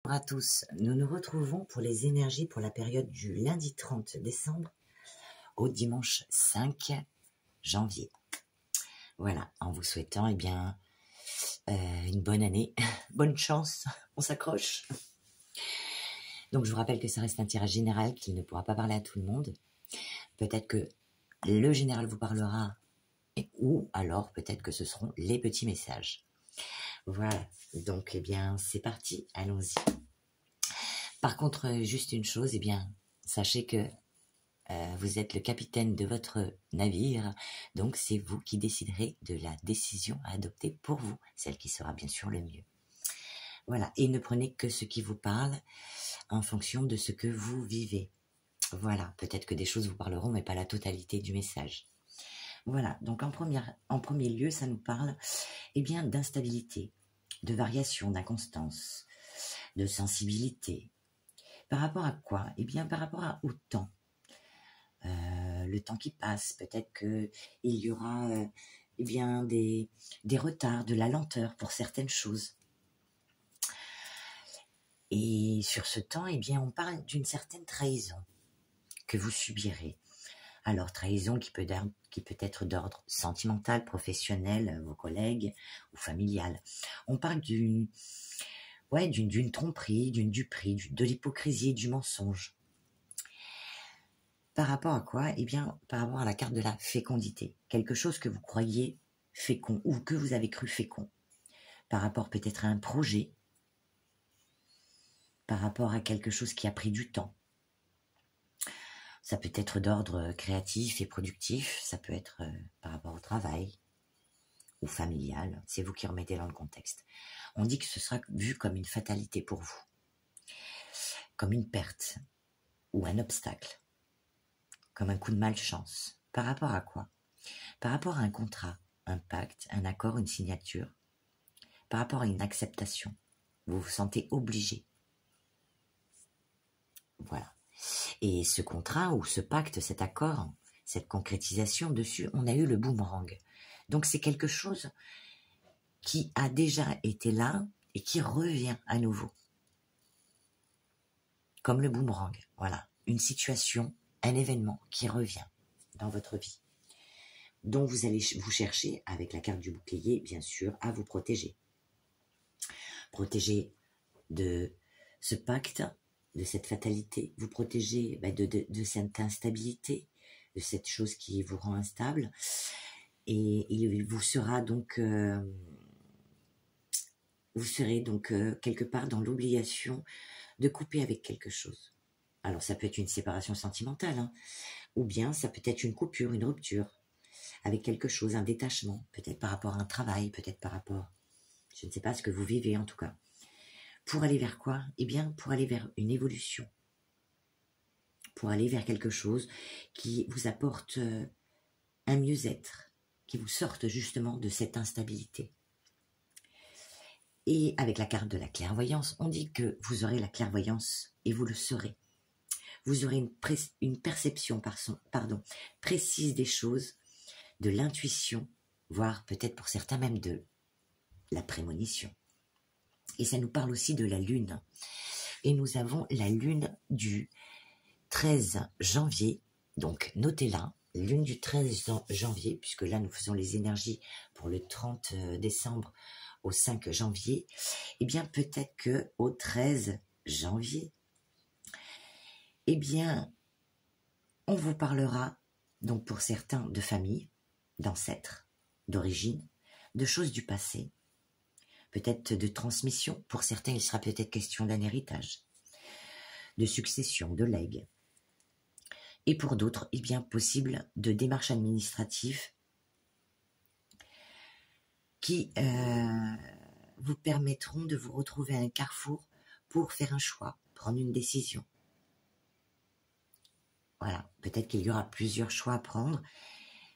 bonjour à tous. Nous nous retrouvons pour les énergies pour la période du lundi 30 décembre au dimanche 5 janvier. Voilà, en vous souhaitant une bonne année, bonne chance, on s'accroche. Donc je vous rappelle que ça reste un tirage général qui ne pourra pas parler à tout le monde. Peut-être que le général vous parlera ou alors peut-être que ce seront les petits messages. Voilà, donc c'est parti, allons-y. Par contre, juste une chose, sachez que vous êtes le capitaine de votre navire, donc c'est vous qui déciderez de la décision à adopter pour vous, celle qui sera bien sûr le mieux. Voilà, et ne prenez que ce qui vous parle en fonction de ce que vous vivez. Voilà, peut-être que des choses vous parleront, mais pas la totalité du message. Voilà, donc en premier lieu, ça nous parle d'instabilité, de variation, d'inconstance, de sensibilité. Par rapport à quoi? Par rapport au temps. Le temps qui passe, peut-être qu'il y aura des retards, de la lenteur pour certaines choses. Et sur ce temps, on parle d'une certaine trahison que vous subirez. Alors, trahison qui peut être d'ordre sentimental, professionnel, vos collègues ou familial. On parle d'une tromperie, d'une duperie, de l'hypocrisie, du mensonge. Par rapport à quoi? Par rapport à la carte de la fécondité. Quelque chose que vous croyez fécond ou que vous avez cru fécond. Par rapport peut-être à un projet. Par rapport à quelque chose qui a pris du temps. Ça peut être d'ordre créatif et productif. Ça peut être par rapport au travail ou familial. C'est vous qui remettez dans le contexte. On dit que ce sera vu comme une fatalité pour vous. Comme une perte ou un obstacle. Comme un coup de malchance. Par rapport à quoi? Par rapport à un contrat, un pacte, un accord, une signature. Par rapport à une acceptation. Vous vous sentez obligé. Voilà. Et ce contrat ou ce pacte, cet accord, cette concrétisation dessus, on a eu le boomerang. Donc c'est quelque chose qui a déjà été là et qui revient à nouveau. Comme le boomerang, voilà. Une situation, un événement qui revient dans votre vie. Dont vous allez vous chercher, avec la carte du bouclier, bien sûr, à vous protéger. Protéger de ce pacte, de cette fatalité, vous protéger de cette instabilité, de cette chose qui vous rend instable. Et il vous sera donc... vous serez donc quelque part dans l'obligation de couper avec quelque chose. Alors ça peut être une séparation sentimentale, ou bien ça peut être une coupure, une rupture, avec quelque chose, un détachement, peut-être par rapport à un travail, peut-être par rapport, je ne sais pas ce que vous vivez en tout cas. Pour aller vers quoi? Pour aller vers une évolution, pour aller vers quelque chose qui vous apporte un mieux-être, qui vous sorte justement de cette instabilité. Et avec la carte de la clairvoyance, on dit que vous aurez la clairvoyance et vous le serez. Vous aurez une perception précise des choses, de l'intuition, voire peut-être pour certains même de la prémonition. Et ça nous parle aussi de la lune. Et nous avons la lune du 13 janvier, donc notez-la, lune du 13 janvier, puisque là nous faisons les énergies pour le 30 décembre au 5 janvier, peut-être que au 13 janvier, on vous parlera, donc pour certains, de famille, d'ancêtres, d'origine, de choses du passé, peut-être de transmission, pour certains il sera peut-être question d'un héritage, de succession, de legs, et pour d'autres, possible de démarches administratives qui vous permettront de vous retrouver à un carrefour pour faire un choix, prendre une décision. Voilà, peut-être qu'il y aura plusieurs choix à prendre,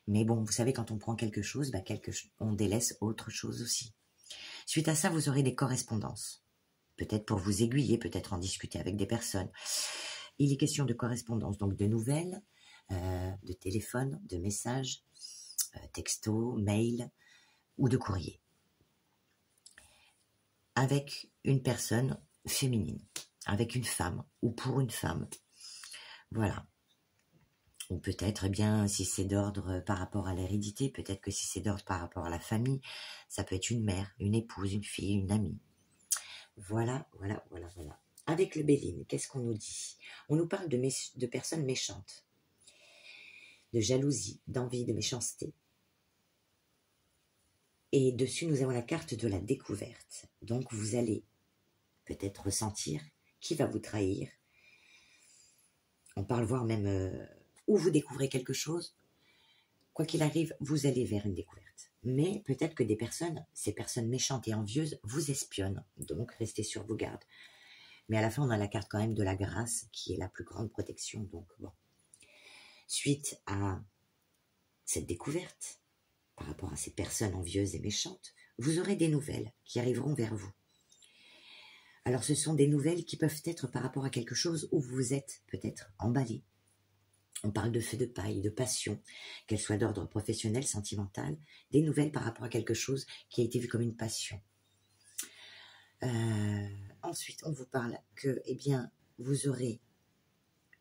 mais bon, vous savez, quand on prend quelque chose, on délaisse autre chose aussi. Suite à ça, vous aurez des correspondances. Peut-être pour vous aiguiller, peut-être en discuter avec des personnes. Il est question de correspondance, donc de nouvelles, de téléphone, de messages, texto, mail ou de courrier. Avec une personne féminine, avec une femme ou pour une femme. Voilà. Ou peut-être, eh bien, si c'est d'ordre par rapport à l'hérédité, peut-être que si c'est d'ordre par rapport à la famille, ça peut être une mère, une épouse, une fille, une amie. Voilà, voilà, voilà, voilà. Avec le Béline, qu'est-ce qu'on nous dit? On nous parle de personnes méchantes, de jalousie, d'envie, de méchanceté. Et dessus, nous avons la carte de la découverte. Donc, vous allez peut-être ressentir qui va vous trahir. On parle voir même où vous découvrez quelque chose. Quoi qu'il arrive, vous allez vers une découverte. Mais peut-être que ces personnes méchantes et envieuses, vous espionnent. Donc, restez sur vos gardes. Mais à la fin, on a la carte quand même de la grâce, qui est la plus grande protection. Donc, bon. Suite à cette découverte, par rapport à ces personnes envieuses et méchantes, vous aurez des nouvelles qui arriveront vers vous. Alors, ce sont des nouvelles qui peuvent être par rapport à quelque chose où vous êtes peut-être emballé. On parle de feu de paille, de passion, qu'elle soit d'ordre professionnel, sentimental, des nouvelles par rapport à quelque chose qui a été vu comme une passion. Ensuite, on vous parle que, eh bien, vous aurez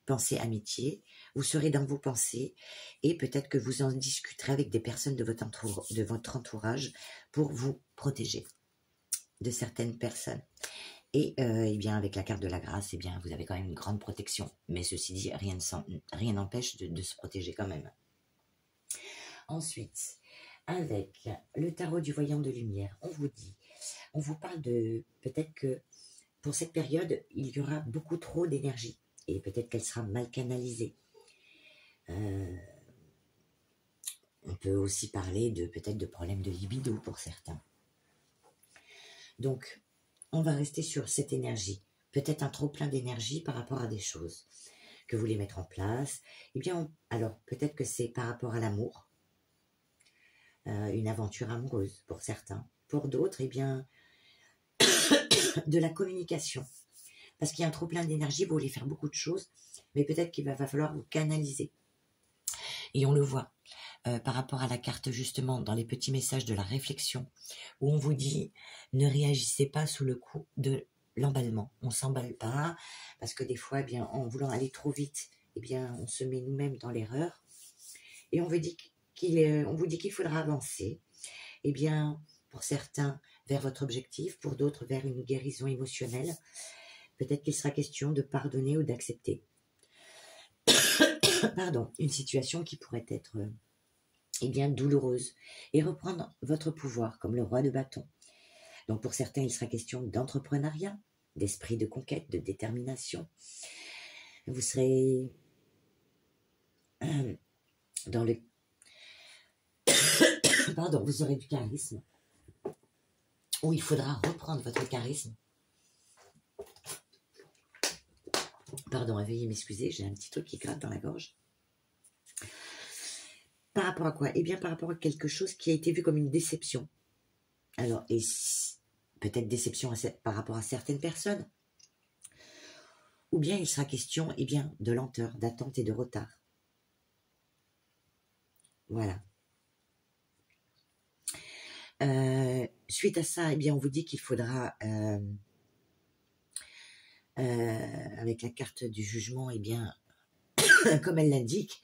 pensée amitié, vous serez dans vos pensées et peut-être que vous en discuterez avec des personnes de votre entourage pour vous protéger de certaines personnes. Et eh bien, avec la carte de la grâce, eh bien, vous avez quand même une grande protection. Mais ceci dit, rien n'empêche de se protéger quand même. Ensuite, avec le tarot du voyant de lumière, on vous parle de peut-être que pour cette période, il y aura beaucoup trop d'énergie et peut-être qu'elle sera mal canalisée. On peut aussi parler de peut-être de problèmes de libido pour certains. Donc, on va rester sur cette énergie. Peut-être un trop plein d'énergie par rapport à des choses que vous voulez mettre en place. Eh bien, alors peut-être que c'est par rapport à l'amour, une aventure amoureuse pour certains. Pour d'autres, eh bien, de la communication. Parce qu'il y a un trop plein d'énergie, vous voulez faire beaucoup de choses, mais peut-être qu'il va falloir vous canaliser. Et on le voit par rapport à la carte justement dans les petits messages de la réflexion, où on vous dit ne réagissez pas sous le coup de l'emballement. On ne s'emballe pas, parce que des fois, eh bien, en voulant aller trop vite, eh bien, on se met nous-mêmes dans l'erreur. Et on vous dit qu'il faudra avancer. Eh bien, pour certains, vers votre objectif, pour d'autres, vers une guérison émotionnelle. Peut-être qu'il sera question de pardonner ou d'accepter. Pardon, une situation qui pourrait être eh bien, douloureuse et reprendre votre pouvoir comme le roi de bâton. Donc pour certains, il sera question d'entrepreneuriat, d'esprit de conquête, de détermination. Vous serez dans le... Pardon, vous aurez du charisme, où il faudra reprendre votre charisme. Pardon, veuillez m'excuser, j'ai un petit truc qui gratte dans la gorge. Par rapport à quoi? Eh bien, par rapport à quelque chose qui a été vu comme une déception. Alors, et peut-être déception par rapport à certaines personnes. Ou bien il sera question, eh bien, de lenteur, d'attente et de retard. Voilà. Suite à ça, eh bien, on vous dit qu'il faudra, avec la carte du jugement, eh bien, comme elle l'indique,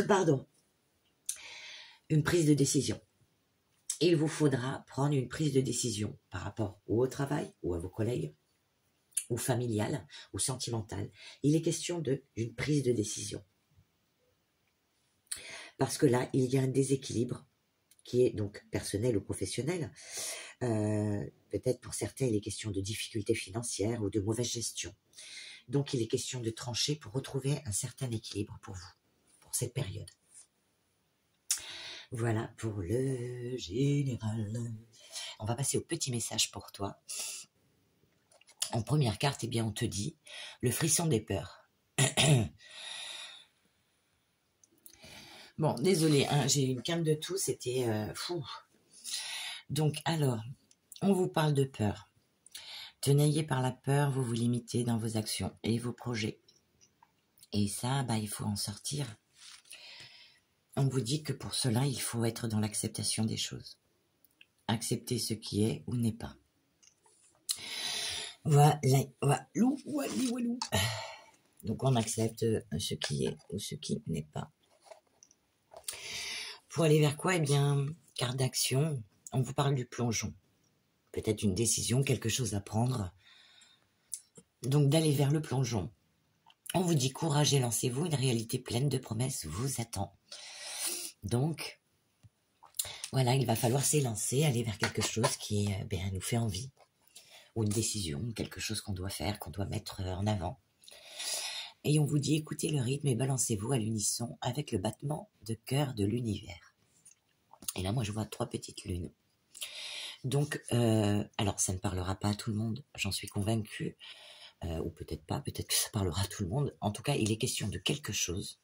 pardon, une prise de décision. Et il vous faudra prendre une prise de décision par rapport ou au travail, ou à vos collègues, ou familial, ou sentimental. Il est question d'une prise de décision. Parce que là, il y a un déséquilibre qui est donc personnel ou professionnel. Peut-être pour certains, il est question de difficultés financières ou de mauvaise gestion. Donc, il est question de trancher pour retrouver un certain équilibre pour vous, pour cette période. Voilà pour le général. On va passer au petit message pour toi. En première carte, eh bien, on te dit le frisson des peurs. Bon, désolé, hein, j'ai une quinte de tout, c'était fou. Donc, alors, on vous parle de peur. Tenaillé par la peur, vous vous limitez dans vos actions et vos projets. Et ça, bah, il faut en sortir. On vous dit que pour cela, il faut être dans l'acceptation des choses. Accepter ce qui est ou n'est pas. Voilà, walou, wali, walou. Donc on accepte ce qui est ou ce qui n'est pas. Pour aller vers quoi? Eh bien, carte d'action, on vous parle du plongeon. Peut-être une décision, quelque chose à prendre. Donc d'aller vers le plongeon. On vous dit courage et lancez-vous, une réalité pleine de promesses vous attend. Donc, voilà, il va falloir s'élancer, aller vers quelque chose qui nous fait envie. Ou une décision, quelque chose qu'on doit faire, qu'on doit mettre en avant. Et on vous dit écoutez le rythme et balancez-vous à l'unisson avec le battement de cœur de l'univers. Et là, moi, je vois 3 petites lunes. Donc, alors, ça ne parlera pas à tout le monde, j'en suis convaincue. Ou peut-être pas, peut-être que ça parlera à tout le monde. En tout cas, il est question de quelque chose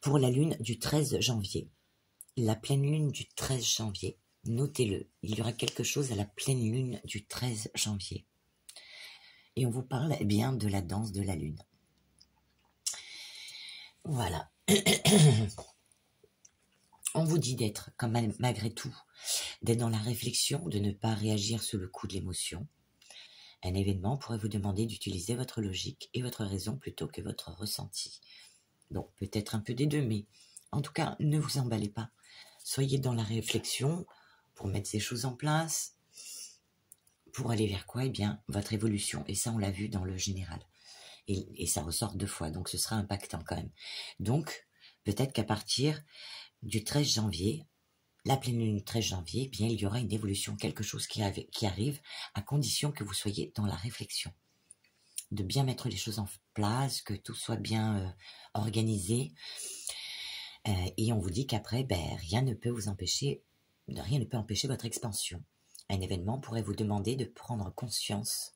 pour la lune du 13 janvier. La pleine lune du 13 janvier, notez-le, il y aura quelque chose à la pleine lune du 13 janvier. Et on vous parle bien de la danse de la lune. Voilà. On vous dit d'être, comme malgré tout, d'être dans la réflexion, de ne pas réagir sous le coup de l'émotion. Un événement pourrait vous demander d'utiliser votre logique et votre raison plutôt que votre ressenti. Donc peut-être un peu des deux, mais en tout cas, ne vous emballez pas. Soyez dans la réflexion pour mettre ces choses en place. Pour aller vers quoi? Eh bien, votre évolution. Et ça, on l'a vu dans le général. Et ça ressort 2 fois, donc ce sera impactant quand même. Donc, peut-être qu'à partir du 13 janvier, la pleine lune du 13 janvier, eh bien, il y aura une évolution, quelque chose qui arrive, à condition que vous soyez dans la réflexion. De bien mettre les choses en place, que tout soit bien organisé. Et on vous dit qu'après, rien ne peut empêcher votre expansion. Un événement pourrait vous demander de prendre conscience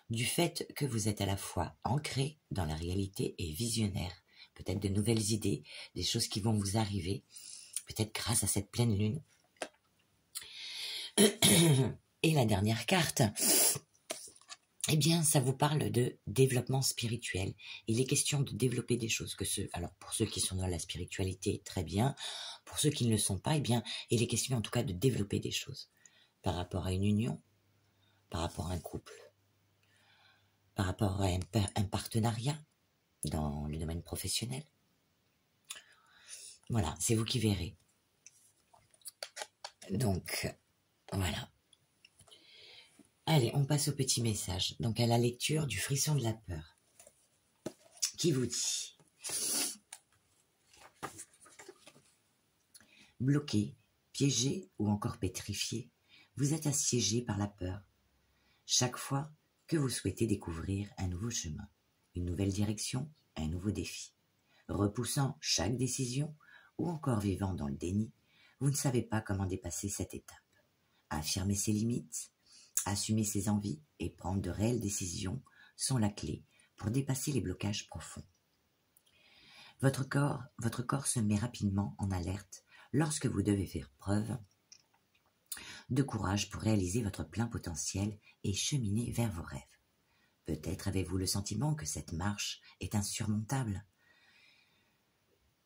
du fait que vous êtes à la fois ancré dans la réalité et visionnaire. Peut-être de nouvelles idées, des choses qui vont vous arriver, peut-être grâce à cette pleine lune. Et la dernière carte, eh bien, ça vous parle de développement spirituel. Il est question de développer des choses. Alors, pour ceux qui sont dans la spiritualité, très bien. Pour ceux qui ne le sont pas, eh bien, il est question en tout cas de développer des choses. Par rapport à une union, par rapport à un couple, par rapport à un partenariat dans le domaine professionnel. Voilà, c'est vous qui verrez. Donc, voilà. Allez, on passe au petit message. Donc, à la lecture du frisson de la peur. Qui vous dit? Bloqué, piégé ou encore pétrifié, vous êtes assiégé par la peur. Chaque fois que vous souhaitez découvrir un nouveau chemin, une nouvelle direction, un nouveau défi, repoussant chaque décision ou encore vivant dans le déni, vous ne savez pas comment dépasser cette étape. Affirmer ses limites, assumer ses envies et prendre de réelles décisions sont la clé pour dépasser les blocages profonds. Votre corps se met rapidement en alerte lorsque vous devez faire preuve de courage pour réaliser votre plein potentiel et cheminer vers vos rêves. Peut-être avez-vous le sentiment que cette marche est insurmontable,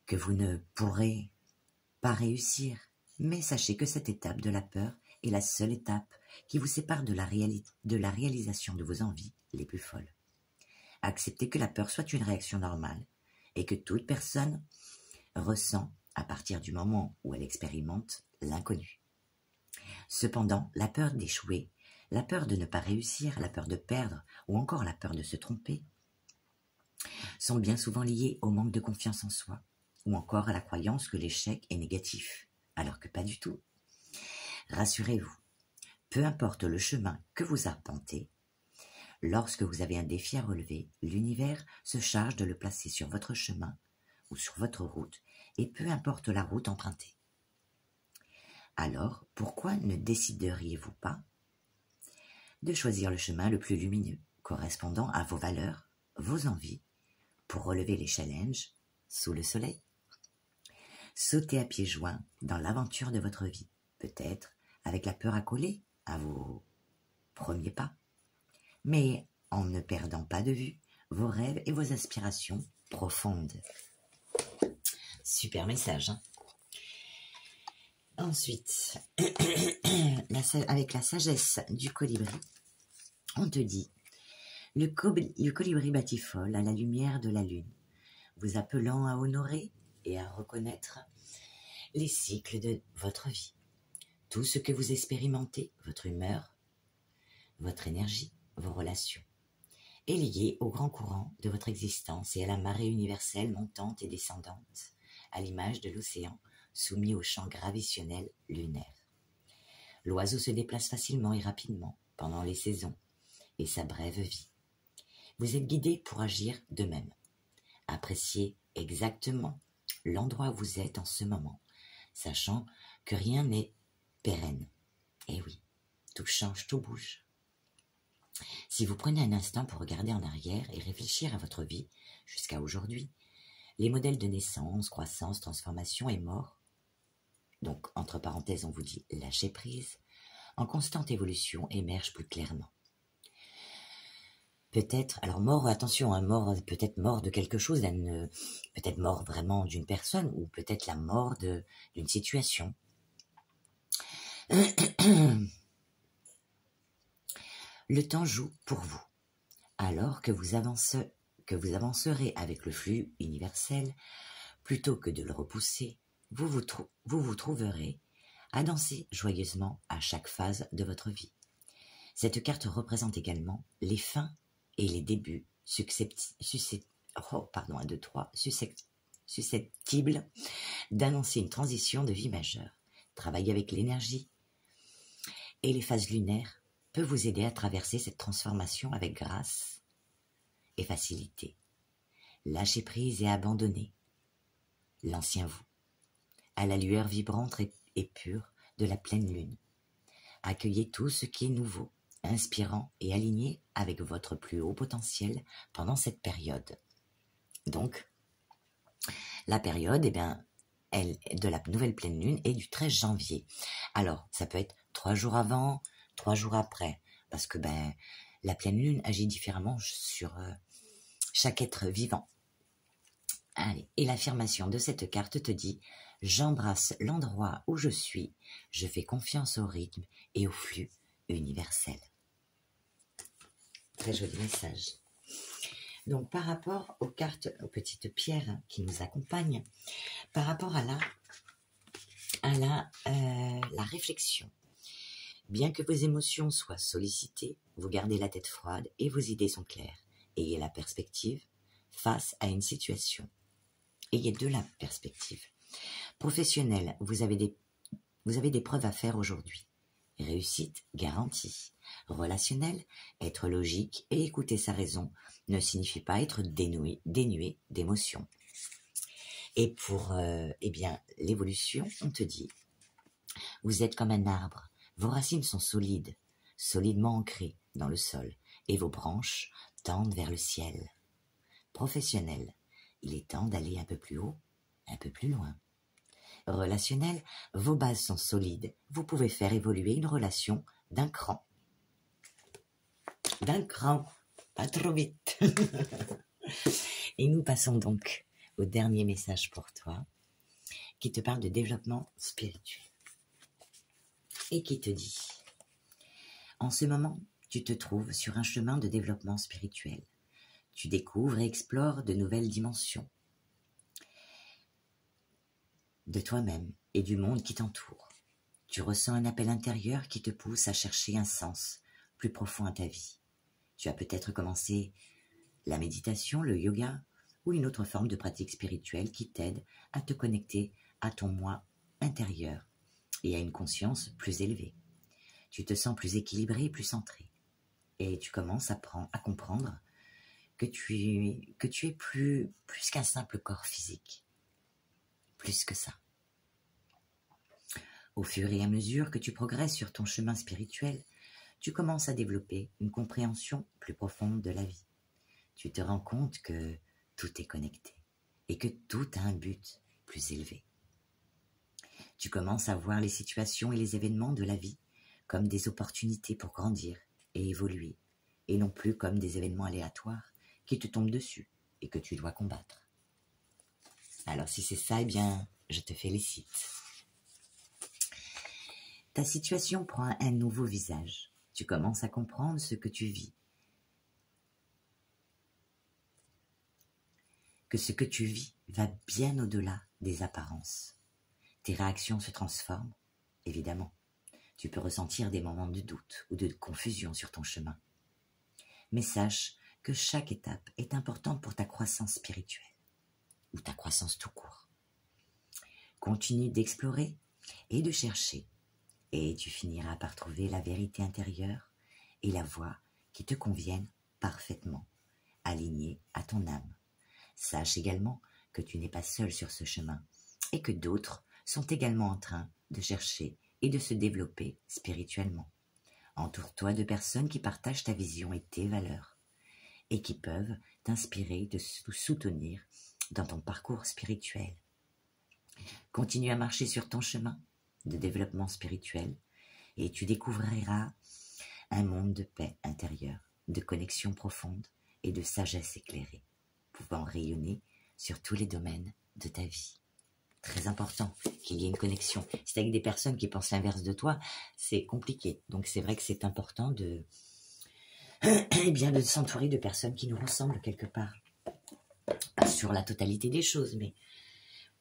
que vous ne pourrez pas réussir, mais sachez que cette étape de la peur est la seule étape qui vous sépare de la réalisation de vos envies les plus folles. Acceptez que la peur soit une réaction normale et que toute personne ressent à partir du moment où elle expérimente l'inconnu. Cependant, la peur d'échouer, la peur de ne pas réussir, la peur de perdre ou encore la peur de se tromper sont bien souvent liées au manque de confiance en soi ou encore à la croyance que l'échec est négatif, alors que pas du tout. Rassurez-vous, peu importe le chemin que vous arpentez, lorsque vous avez un défi à relever, l'univers se charge de le placer sur votre chemin ou sur votre route, et peu importe la route empruntée. Alors, pourquoi ne décideriez-vous pas de choisir le chemin le plus lumineux, correspondant à vos valeurs, vos envies, pour relever les challenges sous le soleil? Sautez à pieds joints dans l'aventure de votre vie, peut-être avec la peur accolée à vos premiers pas, mais en ne perdant pas de vue vos rêves et vos aspirations profondes. Super message, hein? Ensuite, avec la sagesse du colibri, on te dit, le colibri batifole à la lumière de la lune, vous appelant à honorer et à reconnaître les cycles de votre vie. Tout ce que vous expérimentez, votre humeur, votre énergie, vos relations, est lié au grand courant de votre existence et à la marée universelle montante et descendante, à l'image de l'océan soumis au champ gravitationnel lunaire. L'oiseau se déplace facilement et rapidement pendant les saisons et sa brève vie. Vous êtes guidé pour agir de même. Appréciez exactement l'endroit où vous êtes en ce moment, sachant que rien n'est pérenne. Eh oui, tout change, tout bouge. Si vous prenez un instant pour regarder en arrière et réfléchir à votre vie jusqu'à aujourd'hui, les modèles de naissance, croissance, transformation et mort, donc entre parenthèses on vous dit lâcher prise, en constante évolution émergent plus clairement. Peut-être, alors mort, attention, mort, peut-être mort de quelque chose, peut-être mort vraiment d'une personne, ou peut-être la mort d'une situation. Le temps joue pour vous. Alors que vous avancerez avec le flux universel, plutôt que de le repousser, vous vous trouverez à danser joyeusement à chaque phase de votre vie. Cette carte représente également les fins et les débuts susceptibles d'annoncer une transition de vie majeure. Travailler avec l'énergie et les phases lunaires peut vous aider à traverser cette transformation avec grâce et facilité. Lâchez prise et abandonnez l'ancien vous, à la lueur vibrante et pure de la pleine lune. Accueillez tout ce qui est nouveau, inspirant et aligné avec votre plus haut potentiel pendant cette période. Donc, la période, de la nouvelle pleine lune est du 13 janvier. Alors, ça peut être 3 jours avant, 3 jours après, parce que la pleine lune agit différemment sur chaque être vivant. Allez, et l'affirmation de cette carte te dit « J'embrasse l'endroit où je suis, je fais confiance au rythme et au flux universel. » Très joli message. Donc, par rapport aux cartes, aux petites pierres qui nous accompagnent, par rapport à la réflexion, bien que vos émotions soient sollicitées, vous gardez la tête froide et vos idées sont claires. Ayez la perspective face à une situation. Ayez de la perspective. Professionnel, vous avez des preuves à faire aujourd'hui. Réussite garantie. Relationnel, être logique et écouter sa raison ne signifie pas être dénué d'émotions. Et pour l'évolution, on te dit, vous êtes comme un arbre, vos racines sont solides, solidement ancrées dans le sol, et vos branches tendent vers le ciel. Professionnel, il est temps d'aller un peu plus haut, un peu plus loin. Relationnel, vos bases sont solides, vous pouvez faire évoluer une relation d'un cran. Pas trop vite. Et nous passons donc au dernier message pour toi, qui te parle de développement spirituel. Et qui te dit, en ce moment, tu te trouves sur un chemin de développement spirituel. Tu découvres et explores de nouvelles dimensions de toi-même et du monde qui t'entoure. Tu ressens un appel intérieur qui te pousse à chercher un sens plus profond à ta vie. Tu as peut-être commencé la méditation, le yoga ou une autre forme de pratique spirituelle qui t'aide à te connecter à ton moi intérieur et à une conscience plus élevée. Tu te sens plus équilibré et plus centré. Et tu commences à comprendre que tu es plus qu'un simple corps physique. Plus que ça. Au fur et à mesure que tu progresses sur ton chemin spirituel, tu commences à développer une compréhension plus profonde de la vie. Tu te rends compte que tout est connecté et que tout a un but plus élevé. Tu commences à voir les situations et les événements de la vie comme des opportunités pour grandir et évoluer, et non plus comme des événements aléatoires qui te tombent dessus et que tu dois combattre. Alors si c'est ça, je te félicite. ta situation prend un nouveau visage. Tu commences à comprendre ce que tu vis. Que ce que tu vis va bien au-delà des apparences. Tes réactions se transforment, évidemment. Tu peux ressentir des moments de doute ou de confusion sur ton chemin. Mais sache que chaque étape est importante pour ta croissance spirituelle ou ta croissance tout court. Continue d'explorer et de chercher et tu finiras par trouver la vérité intérieure et la voie qui te conviennent parfaitement, alignée à ton âme. Sache également que tu n'es pas seul sur ce chemin et que d'autres sont également en train de chercher et de se développer spirituellement. Entoure-toi de personnes qui partagent ta vision et tes valeurs et qui peuvent t'inspirer, te soutenir dans ton parcours spirituel. Continue à marcher sur ton chemin de développement spirituel et tu découvriras un monde de paix intérieure, de connexion profonde et de sagesse éclairée, pouvant rayonner sur tous les domaines de ta vie. Très important qu'il y ait une connexion. Si c'est avec des personnes qui pensent l'inverse de toi, c'est compliqué. Donc c'est vrai que c'est important de s'entourer de personnes qui nous ressemblent quelque part. Pas sur la totalité des choses, mais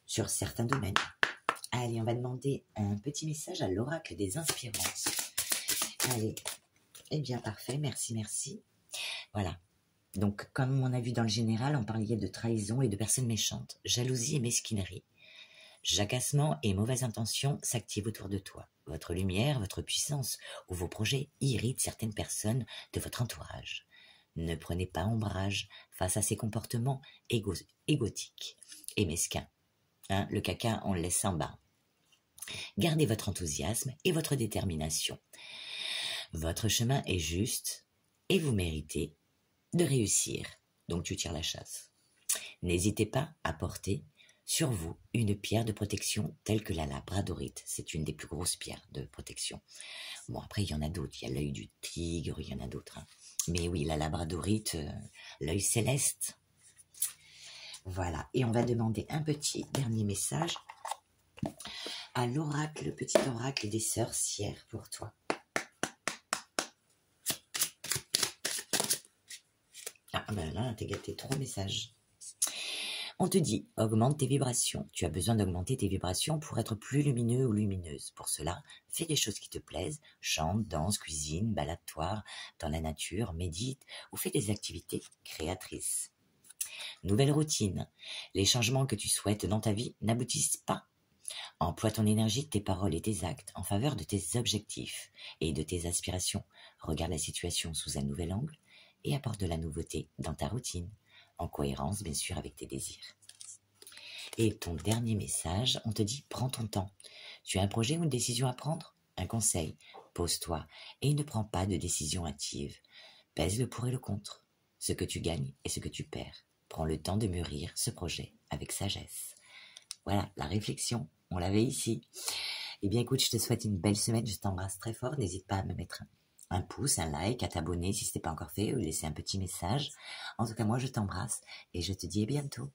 sur certains domaines. Allez, on va demander un petit message à l'oracle des inspirances. Allez, parfait, merci. Voilà. Donc, comme on a vu dans le général, on parlait de trahison et de personnes méchantes, jalousie et mesquinerie. Jacassements et mauvaises intentions s'activent autour de toi. Votre lumière, votre puissance ou vos projets irritent certaines personnes de votre entourage. Ne prenez pas ombrage face à ces comportements égotiques et mesquins. Le caca, on le laisse en bas. Gardez votre enthousiasme et votre détermination. Votre chemin est juste et vous méritez de réussir. Donc tu tires la chasse. N'hésitez pas à porter sur vous une pierre de protection telle que la labradorite. C'est une des plus grosses pierres de protection. Bon, après, il y en a d'autres. Il y a l'œil du tigre, il y en a d'autres. Mais oui, la labradorite, l'œil céleste. Voilà. Et on va demander un petit dernier message à l'oracle, le petit oracle des sorcières pour toi. Ah ben là, t'es gâté, 3 messages. On te dit, augmente tes vibrations. Tu as besoin d'augmenter tes vibrations pour être plus lumineux ou lumineuse. Pour cela, fais des choses qui te plaisent. Chante, danse, cuisine, balade-toi dans la nature, médite ou fais des activités créatrices. Nouvelle routine. Les changements que tu souhaites dans ta vie n'aboutissent pas. Emploie ton énergie, tes paroles et tes actes en faveur de tes objectifs et de tes aspirations. Regarde la situation sous un nouvel angle et apporte de la nouveauté dans ta routine, en cohérence bien sûr avec tes désirs. Et ton dernier message, on te dit, prends ton temps. Tu as un projet ou une décision à prendre? Un conseil, pose-toi et ne prends pas de décision hâtive. Pèse le pour et le contre, ce que tu gagnes et ce que tu perds. Prends le temps de mûrir ce projet avec sagesse. Voilà, la réflexion, on l'avait ici. Eh bien écoute, je te souhaite une belle semaine, je t'embrasse très fort. N'hésite pas à me mettre un pouce, un like, à t'abonner si ce n'est pas encore fait, ou laisser un petit message. En tout cas, moi je t'embrasse et je te dis à bientôt.